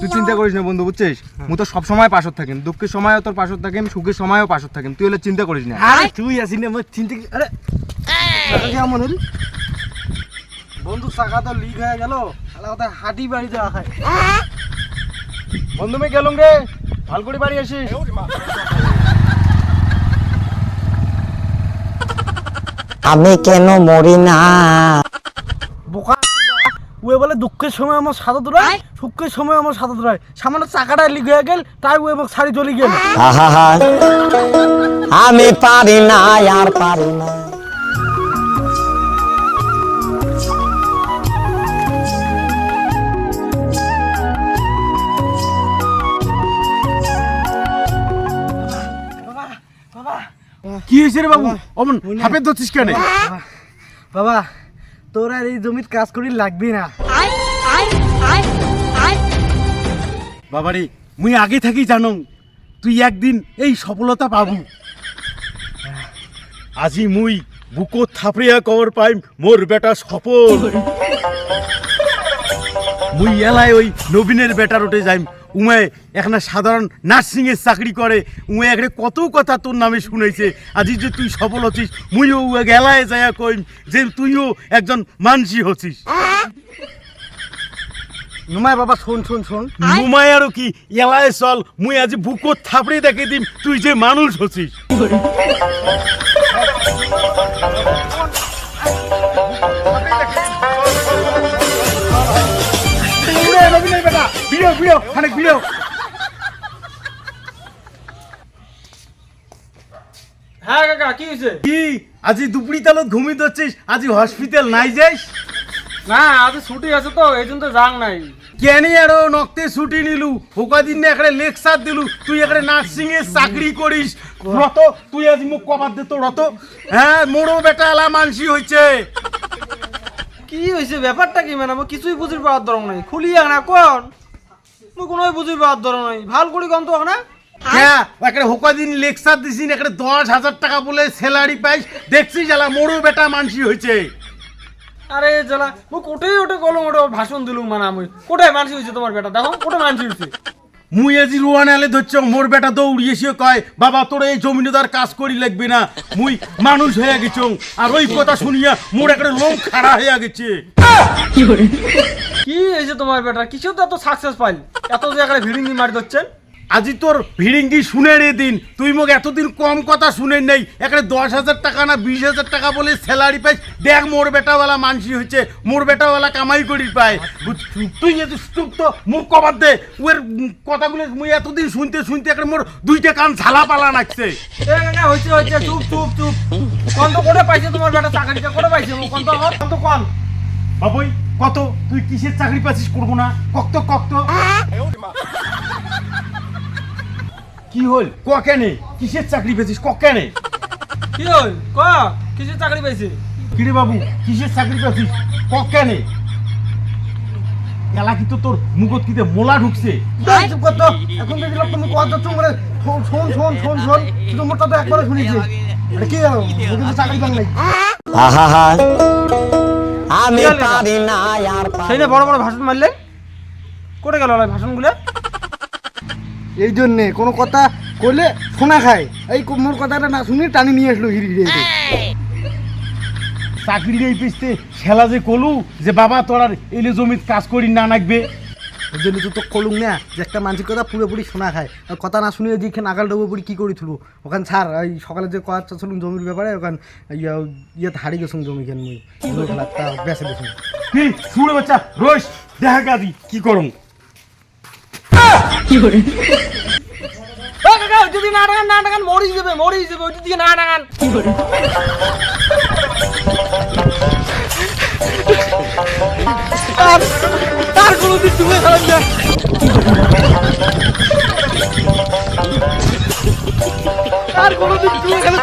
তুই চিন্তা করিস না বন্ধু, বুঝছিস? মু তো সব সময় পাশত থাকিম, দুঃখের সময়ও তোর পাশত থাকিম, সুখের সময়ও পাশত থাকিম। তুই হলে চিন্তা করিস না। আরে তুই আসিস না, আমার চিন্তা আরে কেমন হল বন্ধু? চাকা তো লিক হয়ে গেল, হাঁটি বাড়ি যাওয়া খায়। বন্ধু আমি গেলুম রে, ভাল করে বাড়ি আসিস। আমি কেন মরি না? বোকা ওয়ে বলে দুঃখের সময় আমার সাথে দৌড়ায়, সুখের সময় আমার সাথে দৌড়ায়। সামান্য চাকাটা লিক হয়ে গেল, তাই ওই আমাকে ছাড়ি চলে গেল। আহা, আমি পারি না, আর পারি না। কি হয়েছে রে বাবু? অমন হাপে ধরছিস কেন? বাবা তোর আর এই জমির কাজ করি লাগবে না। বাবারে, মুই আগে থাকি জানো তুই একদিন এই সফলতা পাবু। আজি মুই বুকো থাপড়িয়া কবর পাইম মোর বেটা সফল। মুই এলাই ওই নবীনের বেটার ওটে যাইম। উমায় এখানে সাধারণ নার্সিং এর চাকরি করে। উমায় একটা কত কথা তোর নামে শুনেছে। আজি যে তুই সফল হচ্ছিস, মুইও এলায় যাইয়া কইম যে তুইও একজন মানসি হচ্ছিস। নুমাই বাবা শোন শোন শোন, নুমাই আরো কি, এলায় চল, মুই আজি বুকো থাপড়ে দেখে দিম তুই যে মানুষ হচ্ছিস। হ্যাঁ কাকা কি হয়েছে? কি আজি দুপুরি তালত ঘুমি ধরছিস? আজি হসপিটাল নাই যাইস? না আজ ছুটি আছে তো, এই জন্য তো যাং নাই। কেন আরো নক্তে ছুটি নিলু? ওকা দিন একটা লেকচার দিলু, তুই একটা নার্সিং এর চাকরি করিস। রত তুই আজি মুখ কবার দে তো রত। হ্যাঁ মোড়ো বেটা এলা মানসি হইছে। কি হয়েছে ব্যাপারটা কি? মানে কিছুই বুঝির পাওয়ার দরকার নাই, খুলিয়া না কোন মুই কোনো বুঝির পাওয়ার দরকার নাই। ভাল করি কম তো না। হ্যাঁ একটা হোকা দিন লেকচার দিছিস, একটা 10,000 টাকা বলে স্যালারি পাইস, দেখছিস এলা মোড়ো বেটা মানসি হইছে। আরে জ্বালা মুই কোটাই ওটা গলম ওটা ভাষণ দিলুম। মানে আমি কোটায় মানসি হয়েছে তোমার বেটা? দেখো কোটায় মানসি হয়েছে। মুই আজি রোয়ান এলে ধরছ, মোর বেটা দৌড়িয়েছে কয় বাবা তোর এই জমিদার কাজ করি লাগবে না, মুই মানুষ হয়ে গেছ। আর ওই কথা শুনিয়া মোর একটা লোক খাড়া হয়ে গেছে। কি হয়েছে তোমার বেটা? কিছু তো এত সাকসেস পাইল, এত যে একটা ভিড়িঙ্গি মারি দিচ্ছেন। আজি তোর ভিড়িঙ্গি শুনে রে দিন, তুই মোক এতদিন কম কথা শুনে নেই। একটা 10,000 টাকা না 20,000 টাকা বলে স্যালারি পাইস। দেখ মোর বেটাওয়ালা মানসি হচ্ছে, মোর বেটাওয়ালা কামাই করি পায়। তুই এত চুপ তো, মুখ কবার দে। ওর কথাগুলো মুই এতদিন শুনতে শুনতে একটা মোর দুইটা কান ঝালা পালা নাকছে। হয়েছে হয়েছে, চুপ চুপ চুপ। কোন তো কোটে পাইছে তোমার বেটা চাকরিটা? কোটে পাইছে কোন তো? কোন তো কোন বাবুই কত তুই কিসের চাকরি পাচ্ছিস? করবো না কক্ত কক্ত। কি হল ক কেনে? কিসের চাকরি পেয়েছিস ক কেনে? কি হল ক? কিসের চাকরি পাইছে? কিরে বাবু কিসের চাকরি পেয়েছিস ক কেনে? এলা কি তো তোর মুখত কিতে মোলা ঢুকছে? চুপ কর তো। এখন দেখলাম তুমি কত চুপ করে শোন শোন শোন শোন শোন। শুধু মোটা তো একবার শুনেছি। আরে কি কিন্তু চাকরি পান নাই। আহা, আমি পারি না, আর সেই না বড় বড় ভাষণ মারলে কোটে গেল ভাষণগুলো? এই জন্যে কোনো কথা করলে শোনা খায়। এই মোর কথাটা না শুনি টানি নিয়ে আসলো হিরি হিরি। চাকরি নেই পেছতে খেলা যে কলু যে বাবা তোর আর এলে জমিত কাজ করি না নাকবে। ওই জন্য তো কলুম না যে একটা মানুষের কথা পুরোপুরি শোনা খায়। আর কথা না শুনিয়ে যেখানে আগাল ডবো পুরি কী করি থুলো ওখানে ছাড়। এই সকালে যে কথা শুনুন জমির ব্যাপারে, ওখানে ইয়েতে হারিয়ে গেছুন জমি কেন মুই খেলা বেসে দেখুন। কি শুনে বাচ্চা রোজ দেখা গাদি কি করুন? যদি না টাকান না টাকান মরি যাবে ওই দিকে না টাকান। তার কোনোদিন তুমি খারাপ না। তার কোনোদিন তুমি এখানে